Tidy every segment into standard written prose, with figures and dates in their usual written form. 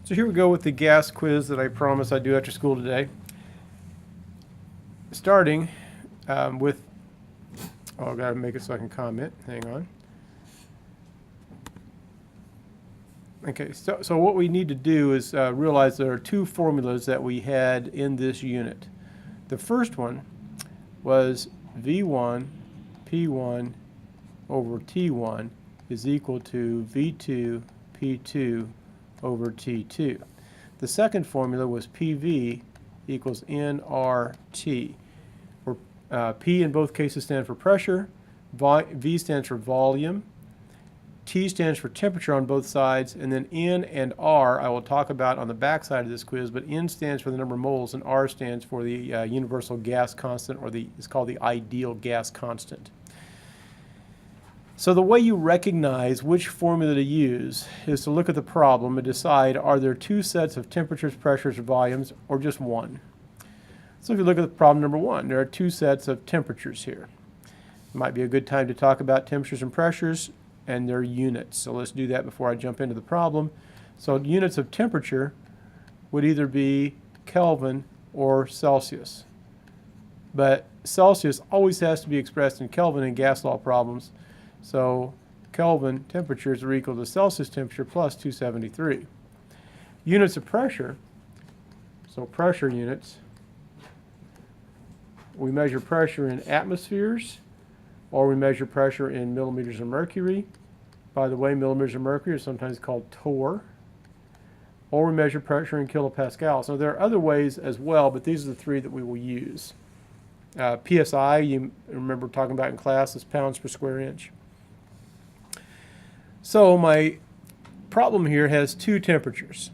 So here we go with the gas quiz that I promised I'd do after school today. Starting with, oh, I've got to make it so I can comment. Hang on. Okay, so what we need to do is realize there are two formulas that we had in this unit. The first one was V1 P1 over T1 is equal to V2 P2 over T2. The second formula was PV equals nRT, where P in both cases stands for pressure, V stands for volume, T stands for temperature on both sides, and then N and R I will talk about on the back side of this quiz, but N stands for the number of moles and R stands for the universal gas constant, or it's called the ideal gas constant. So the way you recognize which formula to use is to look at the problem and decide, are there two sets of temperatures, pressures, or volumes, or just one? So if you look at the problem number one, there are two sets of temperatures here. It might be a good time to talk about temperatures and pressures and their units. So let's do that before I jump into the problem. So units of temperature would either be Kelvin or Celsius. But Celsius always has to be expressed in Kelvin in gas law problems. So Kelvin temperatures are equal to Celsius temperature plus 273. Units of pressure, so pressure units, we measure pressure in atmospheres, or we measure pressure in millimeters of mercury. By the way, millimeters of mercury are sometimes called torr. Or we measure pressure in kilopascals. So there are other ways as well, but these are the three that we will use. PSI, you remember talking about in class, is pounds per square inch. So my problem here has two temperatures.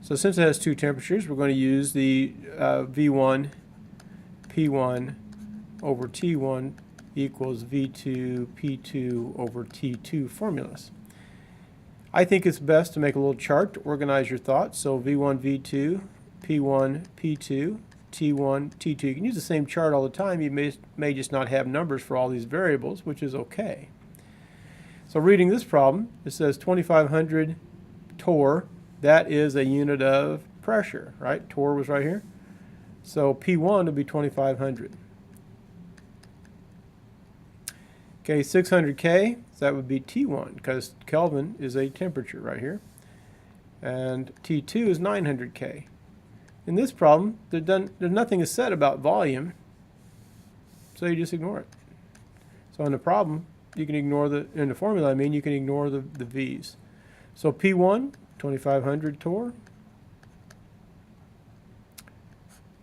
So since it has two temperatures, we're going to use the V1 P1 over T1 equals V2 P2 over T2 formulas. I think it's best to make a little chart to organize your thoughts. So V1 V2 P1 P2 T1 T2. You can use the same chart all the time. You may just not have numbers for all these variables, which is okay. So reading this problem, it says 2500 torr. That is a unit of pressure, right? Torr was right here. So P1 would be 2500. Okay, 600K, so that would be T1, because Kelvin is a temperature right here. And T2 is 900K. In this problem, there's nothing is said about volume, so you just ignore it. So in the problem, you can ignore in the formula, I mean, you can ignore the V's. So P1, 2500 torr.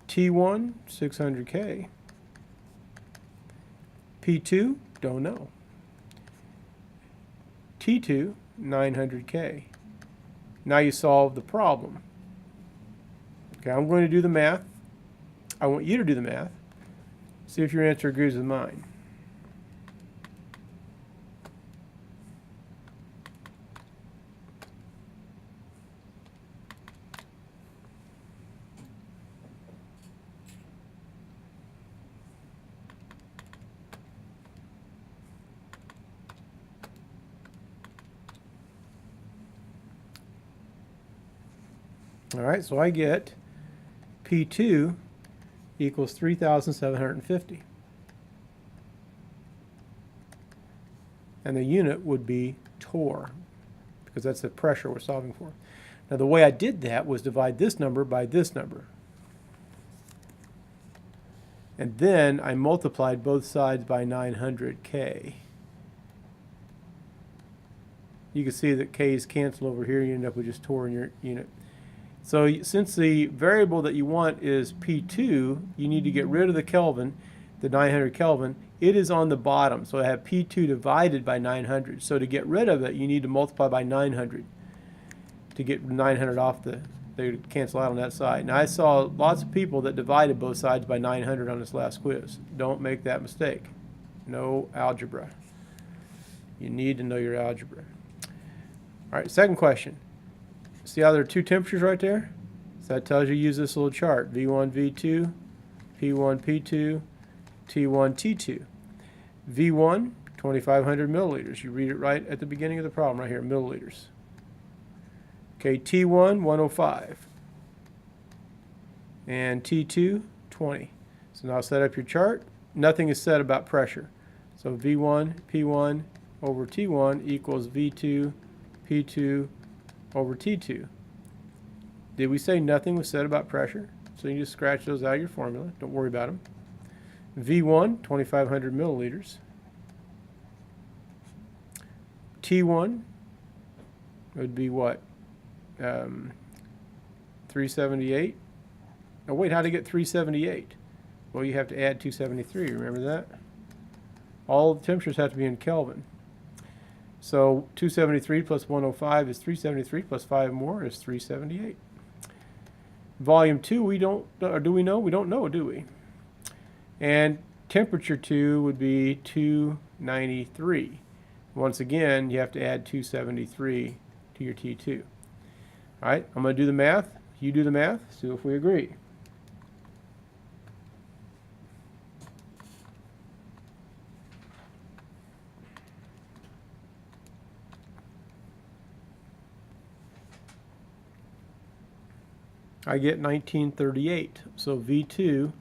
T1, 600K. P2, don't know. T2, 900K. Now you solve the problem. Okay, I'm going to do the math. I want you to do the math. See if your answer agrees with mine. All right, so I get P2 equals 3,750. And the unit would be torr, because that's the pressure we're solving for. Now the way I did that was divide this number by this number. And then I multiplied both sides by 900K. You can see that K's cancel over here, you end up with just torr in your unit. So since the variable that you want is P2, you need to get rid of the Kelvin, the 900 Kelvin. It is on the bottom, so I have P2 divided by 900. So to get rid of it, you need to multiply by 900 to get 900 off they would cancel out on that side. Now I saw lots of people that divided both sides by 900 on this last quiz. Don't make that mistake. No algebra. You need to know your algebra. All right, second question. See how there are two temperatures right there? So that tells you use this little chart. V1, V2, P1, P2, T1, T2. V1, 2,500 milliliters. You read it right at the beginning of the problem right here, milliliters. Okay, T1, 105. And T2, 20. So now set up your chart. Nothing is said about pressure. So V1, P1 over T1 equals V2, P2 over T2. Did we say nothing was said about pressure? So you just scratch those out of your formula. Don't worry about them. V1, 2,500 milliliters. T1 would be what? 378. Oh wait, how to get 378? Well, you have to add 273. Remember that? All the temperatures have to be in Kelvin. So 273 plus 105 is 373 plus 5 more is 378. Volume 2, we don't, or do we know? We don't know, do we? And temperature 2 would be 293. Once again, you have to add 273 to your T2. All right, I'm going to do the math. You do the math, see if we agree. I get 1938. So V2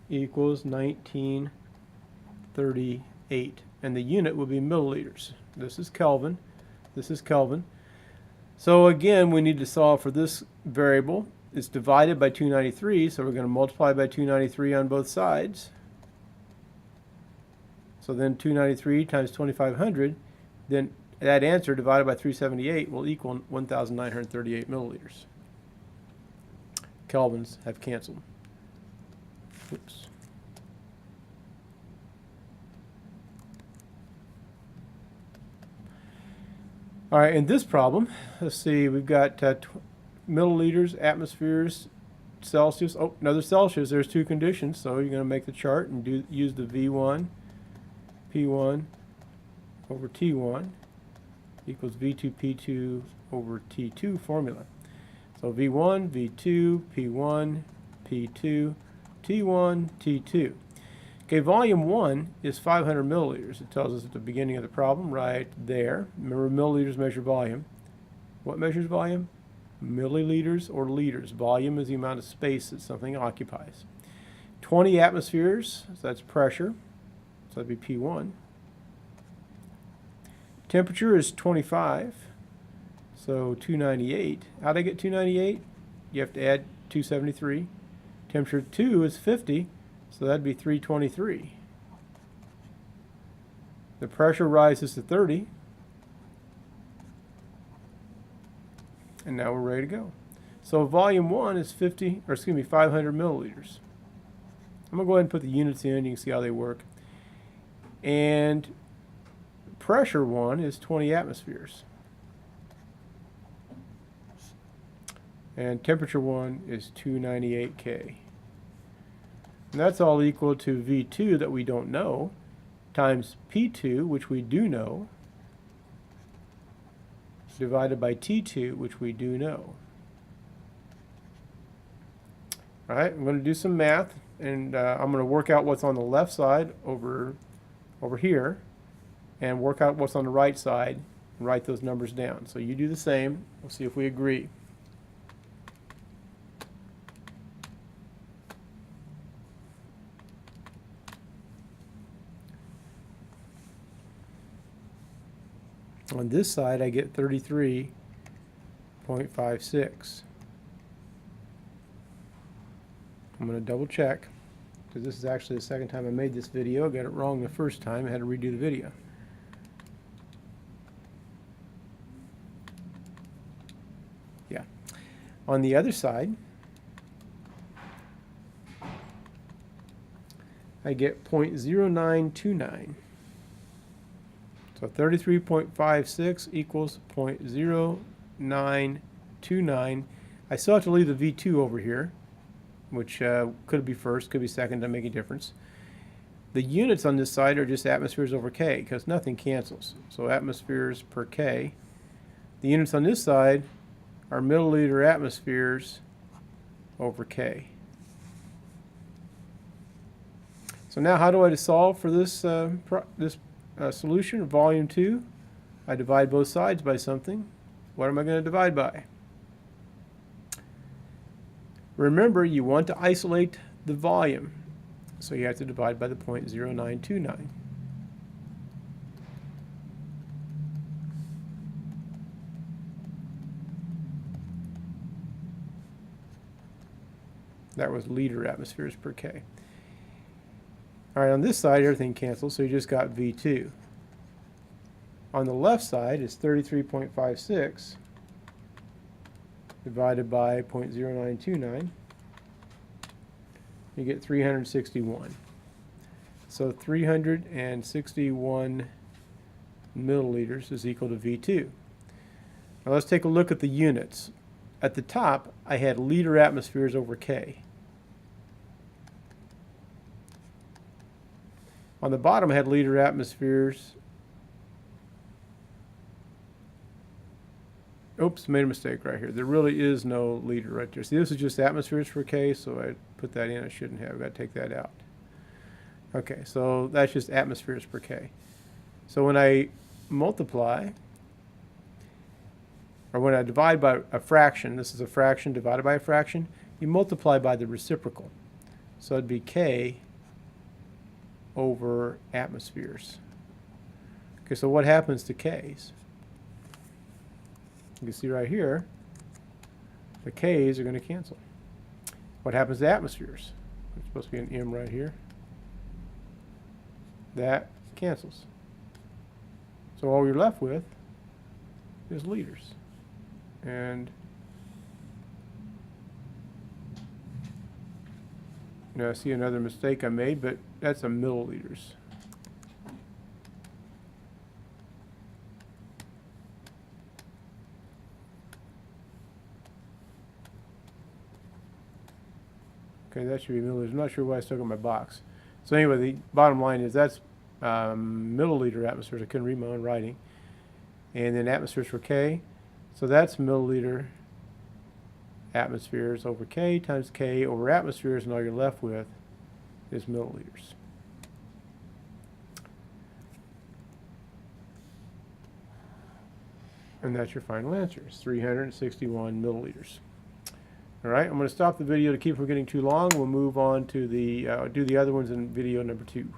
equals 1938. And the unit will be milliliters. This is Kelvin. This is Kelvin. So again, we need to solve for this variable. It's divided by 293, so we're going to multiply by 293 on both sides. So then 293 times 2,500, then that answer divided by 378 will equal 1,938 milliliters. Kelvins have canceled. Oops. All right, in this problem, let's see, we've got milliliters, atmospheres, Celsius. Oh, another Celsius. There's two conditions, so you're going to make the chart and use the V1, P1 over T1 equals V2, P2 over T2 formula. So V1, V2, P1, P2, T1, T2. Okay, volume 1 is 500 milliliters. It tells us at the beginning of the problem right there. Remember, milliliters measure volume. What measures volume? Milliliters or liters. Volume is the amount of space that something occupies. 20 atmospheres, so that's pressure. So that'd be P1. Temperature is 25. So 298. How'd I get 298? You have to add 273. Temperature 2 is 50. So that'd be 323. The pressure rises to 30. And now we're ready to go. So volume 1 is 500 milliliters. I'm going to go ahead and put the units in. You can see how they work. And pressure 1 is 20 atmospheres. And temperature 1 is 298 K. And that's all equal to V2 that we don't know, times P2, which we do know, divided by T2, which we do know. All right, I'm going to do some math, and I'm going to work out what's on the left side over here, and work out what's on the right side, and write those numbers down. So you do the same. We'll see if we agree. On this side, I get 33.56. I'm going to double check, because this is actually the second time I made this video. I got it wrong the first time. I had to redo the video. Yeah. On the other side, I get 0.0929. So 33.56 equals 0.0929. I still have to leave the V2 over here, which could be first, could be second, doesn't make a difference. The units on this side are just atmospheres over K, because nothing cancels. So atmospheres per K. The units on this side are milliliter atmospheres over K. So now how do I solve for this, solution, volume 2? I divide both sides by something. What am I going to divide by? Remember, you want to isolate the volume, so you have to divide by the 0.0929. That was liter atmospheres per K. All right, on this side, everything cancels, so you just got V2. On the left side is 33.56 divided by 0.0929. You get 361. So 361 milliliters is equal to V2. Now let's take a look at the units. At the top, I had liter atmospheres over K. On the bottom, I had liter atmospheres. Oops, made a mistake right here. There really is no liter right there. See, this is just atmospheres per K, so I put that in. I shouldn't have. I've got to take that out. Okay, so that's just atmospheres per K. So when I multiply, or when I divide by a fraction, this is a fraction divided by a fraction, you multiply by the reciprocal. So it'd be K over atmospheres. Okay, so what happens to K's? You can see right here, the K's are going to cancel. What happens to atmospheres? There's supposed to be an M right here. That cancels. So all you're left with is liters. And now I see another mistake I made, but that's a milliliters. Okay, that should be milliliters. I'm not sure why I stuck on my box. So anyway, the bottom line is that's milliliter atmospheres. I couldn't read my own writing. And then atmospheres for K. So that's milliliter atmospheres over K times K over atmospheres, and all you're left with is milliliters. And that's your final answer, is 361 milliliters. All right, I'm going to stop the video to keep from getting too long. We'll move on to the do the other ones in video number 2.